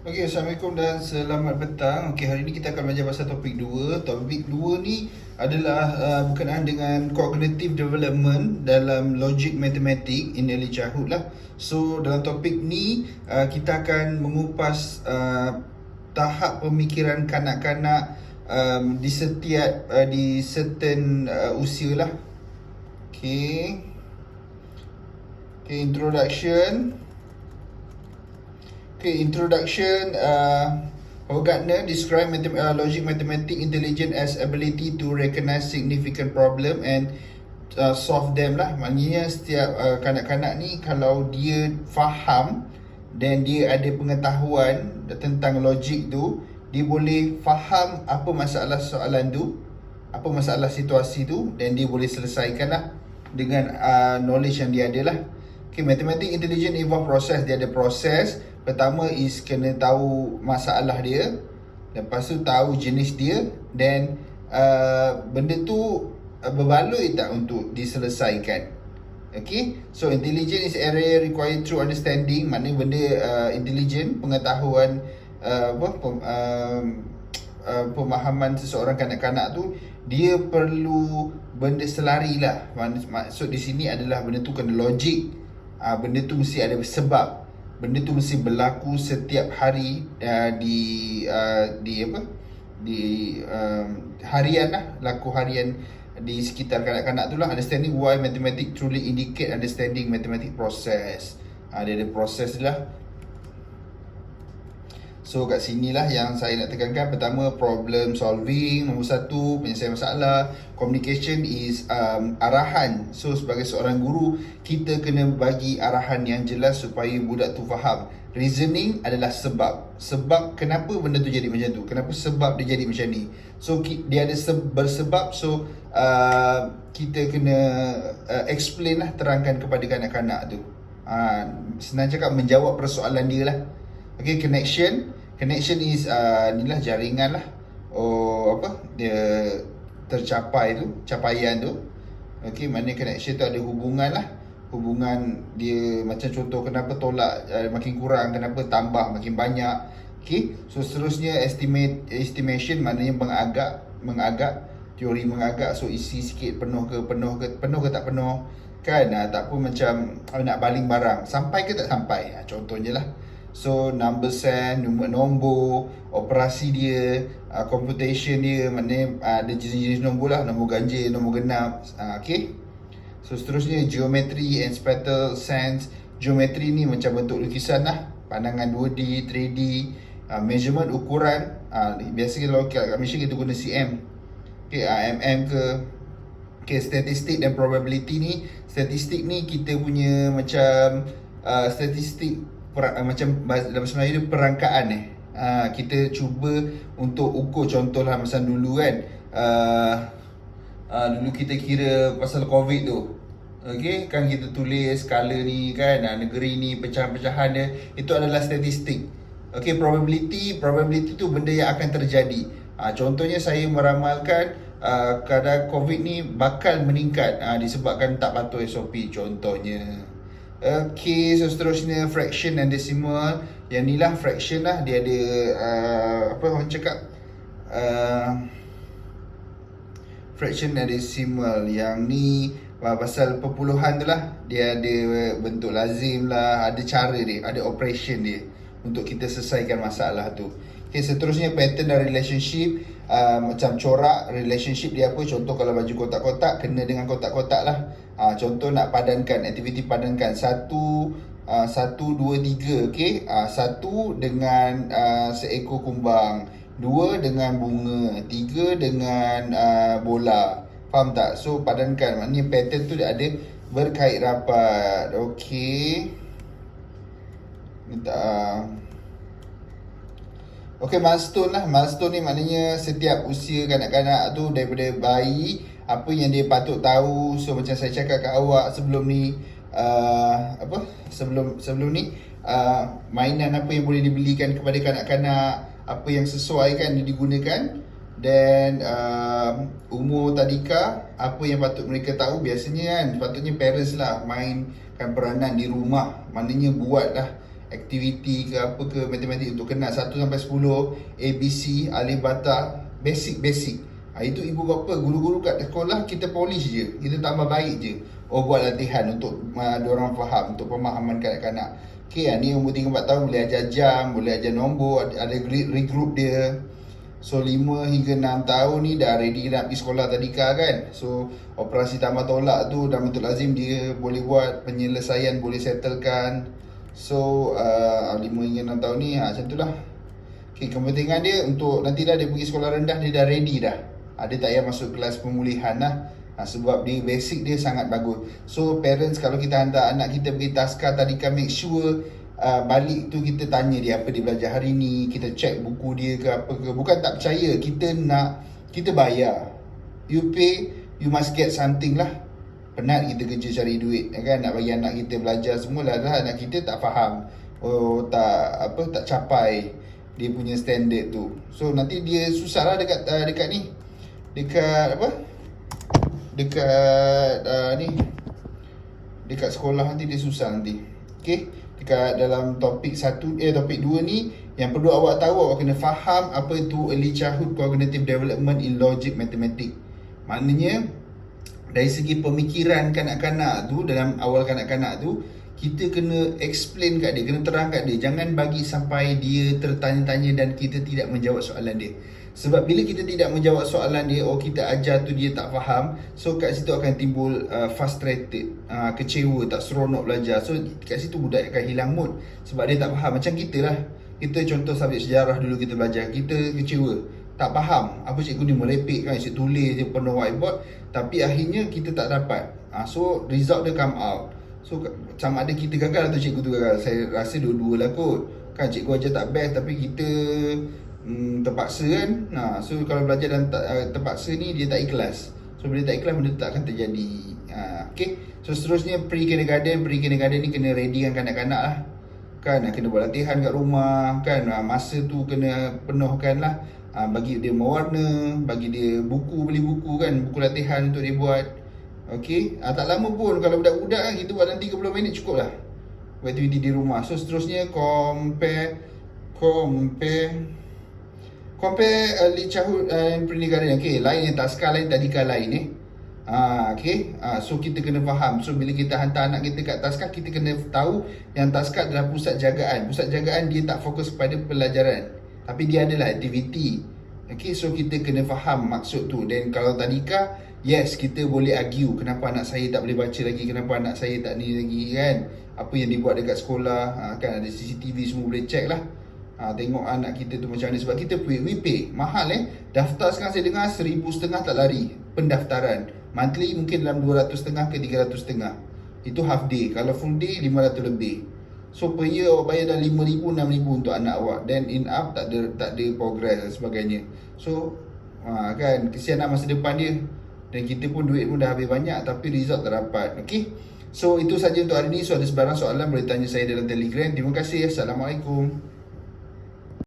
Okey, Assalamualaikum dan selamat petang. Okey, hari ini kita akan belajar pasal topik 2. Topik 2 ni adalah berkenaan dengan cognitive development dalam logic matematik in early childhood lah. So, dalam topik ni kita akan mengupas tahap pemikiran kanak-kanak di setiap di certain usia lah. Okey. Okey, introduction. Okay, introduction. Howard Gardner described logic mathematics intelligence as ability to recognize significant problem and solve them lah. Maknanya setiap kanak-kanak ni kalau dia faham dan dia ada pengetahuan tentang logik tu, dia boleh faham apa masalah soalan tu, apa masalah situasi tu, dan dia boleh selesaikan lah dengan knowledge yang dia ada lah. Okay, mathematics intelligence involve proses. Dia ada proses. Pertama is kena tahu masalah dia, lepas tu tahu jenis dia, dan benda tu berbaloi tak untuk diselesaikan. Okay, so intelligence is area required through understanding. Maknanya benda intelligent, pengetahuan pemahaman seseorang kanak-kanak tu, dia perlu benda selari lah. Maksud di sini adalah benda tu kena logik. Benda tu mesti ada sebab. Benda tu mesti berlaku setiap hari di harian lah, laku harian di sekitar kanak-kanak tu lah. Understanding why mathematics truly indicate understanding mathematics process. Dia ada proses lah. So kat sinilah yang saya nak tekankan. Pertama, problem solving. Nombor 1, penyelesaian masalah. Communication is arahan. So sebagai seorang guru, kita kena bagi arahan yang jelas supaya budak tu faham. Reasoning adalah sebab. Sebab kenapa benda tu jadi macam tu, kenapa sebab dia jadi macam ni. So dia ada bersebab. So kita kena explain lah, terangkan kepada kanak-kanak tu. Senang cakap, menjawab persoalan dia lah. Okay, connection. Connection is inilah jaringan lah. Dia tercapai tu, capaian tu. Okay, mana connection tu ada hubungan lah. Hubungan dia macam contoh, kenapa tolak makin kurang, kenapa tambah makin banyak. Okay, so seterusnya estimation, maknanya mengagak. Teori mengagak, so isi sikit, penuh ke tak penuh. Kan, tak pun macam nak baling barang, sampai ke tak sampai, contohnya lah. So number sense, nombor, operasi dia, computation dia, maknanya ada jenis-jenis nombor lah, nombor ganjil, nombor genap. Okay, so seterusnya geometry and spatial sense. Geometry ni macam bentuk lukisan lah, pandangan 2D, 3D, measurement, ukuran. Biasa kalau kat Malaysia kita guna cm, okay, mm ke. Okay, statistik dan probability ni. Statistik ni kita punya macam statistik macam dalam Melayu dia perangkaan. Kita cuba untuk ukur, contohlah masa dulu kan, dulu kita kira pasal COVID tu. Okay, kan kita tulis skala ni kan, negeri ni, pecahan-pecahan dia, itu adalah statistik. Okay, probability tu benda yang akan terjadi. Contohnya saya meramalkan kadar COVID ni bakal meningkat disebabkan tak patuh SOP contohnya. Okay, so seterusnya fraction and decimal. Yang ni lah fraction lah, dia ada apa orang cakap, fraction and decimal. Yang ni pasal perpuluhan tu lah, dia ada bentuk lazim lah, ada cara dia, ada operation dia untuk kita selesaikan masalah tu. Okay, seterusnya pattern dan relationship. Macam corak, relationship dia apa. Contoh kalau baju kotak-kotak, kena dengan kotak-kotak lah. Contoh nak padankan, aktiviti padankan 1, 2, 3. Okay, 1 dengan seekor kumbang, 2 dengan bunga, 3 dengan bola. Faham tak? So padankan, maknanya pattern tu dia ada berkait rapat. Okay, okay, milestone lah. Milestone ni maknanya setiap usia kanak-kanak tu, daripada bayi, apa yang dia patut tahu. So macam saya cakap kat awak sebelum ni, sebelum ni, mainan apa yang boleh dibelikan kepada kanak-kanak, apa yang sesuai kan dia digunakan. Dan umur tadika, apa yang patut mereka tahu. Biasanya kan, patutnya parents lah mainkan peranan di rumah. Maknanya buatlah aktiviti ke apa ke matematik untuk kenal 1 sampai 10 ABC, alif bata, basic. Itu ibu bapa, guru-guru kat sekolah kita polish je, kita tambah baik je. Buat latihan untuk diorang faham, untuk pemahaman kanak-kanak. Ni umur 3-4 tahun boleh ajar jam, boleh ajar nombor, ada regroup dia. So 5 hingga 6 tahun ni dah ready nak pergi sekolah tadika kan. So operasi tambah tolak tu dah betul lazim dia boleh buat, penyelesaian boleh settlekan. So 5 hingga 6 tahun ni macam tu lah. Kepentingan dia untuk nantilah dia pergi sekolah rendah, dia dah ready dah. Dia tak payah masuk kelas pemulihan lah. Sebab dia basic dia sangat bagus. So parents, kalau kita hantar anak kita pergi taska tadika, make sure balik tu kita tanya dia apa dia belajar hari ni, kita check buku dia ke apa ke. Bukan tak percaya, kita bayar, you pay, you must get something lah. Penat kita kerja cari duit kan, nak bagi anak kita belajar semua lah, anak kita tak faham, tak capai dia punya standard tu. So nanti dia susah lah dekat ni, dekat sekolah nanti dia susah nanti. Dekat dalam topik 2 ni, yang perlu awak tahu, awak kena faham apa itu early childhood cognitive development in logic mathematics. Maknanya dari segi pemikiran kanak-kanak tu, dalam awal kanak-kanak tu, kita kena explain kat dia, kena terang kat dia. Jangan bagi sampai dia tertanya-tanya dan kita tidak menjawab soalan dia. Sebab bila kita tidak menjawab soalan dia, kita ajar tu dia tak faham, so kat situ akan timbul frustrated, kecewa, tak seronok belajar. So kat situ budak akan hilang mood sebab dia tak faham. Macam kita lah, kita contoh subjek sejarah dulu kita belajar, kita kecewa, tak faham apa cikgu ni merepek kan, asyik tulis je penuh whiteboard, tapi akhirnya kita tak dapat. So result dia come out. So sama ada kita gagal atau cikgu tu gagal. Saya rasa dua-dua lah kot kan. Cikgu ajar tak best tapi kita terpaksa kan. So kalau belajar dan terpaksa ni, dia tak ikhlas. So bila tak ikhlas, benda tu tak akan terjadi. So seterusnya pre-kindergarten ni kena ready kan kanak-kanak lah kan. Kena buat latihan kat rumah kan. Masa tu kena penuhkan lah. Bagi dia mewarna, bagi dia buku, beli buku kan, buku latihan untuk dia buat. Tak lama pun, kalau budak-budak kan, kita buat dalam 30 minit cukup lah buat aktiviti di rumah. So seterusnya compare early childhood and pre-kindergarten. Lain yang taska, lain tadika lain so kita kena faham. So bila kita hantar anak kita kat taska, kita kena tahu yang taska adalah pusat jagaan. Pusat jagaan dia tak fokus pada pelajaran, tapi dia adalah aktiviti. So kita kena faham maksud tu. Dan kalau tadika, yes, kita boleh argue kenapa anak saya tak boleh baca lagi, kenapa anak saya tak ni lagi kan. Apa yang dibuat dekat sekolah, kan ada CCTV, semua boleh check lah. Tengok anak kita tu macam mana. Sebab kita we pay mahal daftar sekarang saya dengar 1,500 tak lari pendaftaran. Monthly mungkin dalam 250 ke 350. Itu half day. Kalau full day 500 lebih. So per year awak bayar dah 5,000, 6,000 untuk anak awak. Then in up tak ada progress dan sebagainya. So kan kesian nak masa depan dia. Dan kita pun duit pun dah habis banyak tapi result tak dapat. So itu saja untuk hari ni. So ada sebarang soalan boleh tanya saya dalam Telegram. Terima kasih. Assalamualaikum.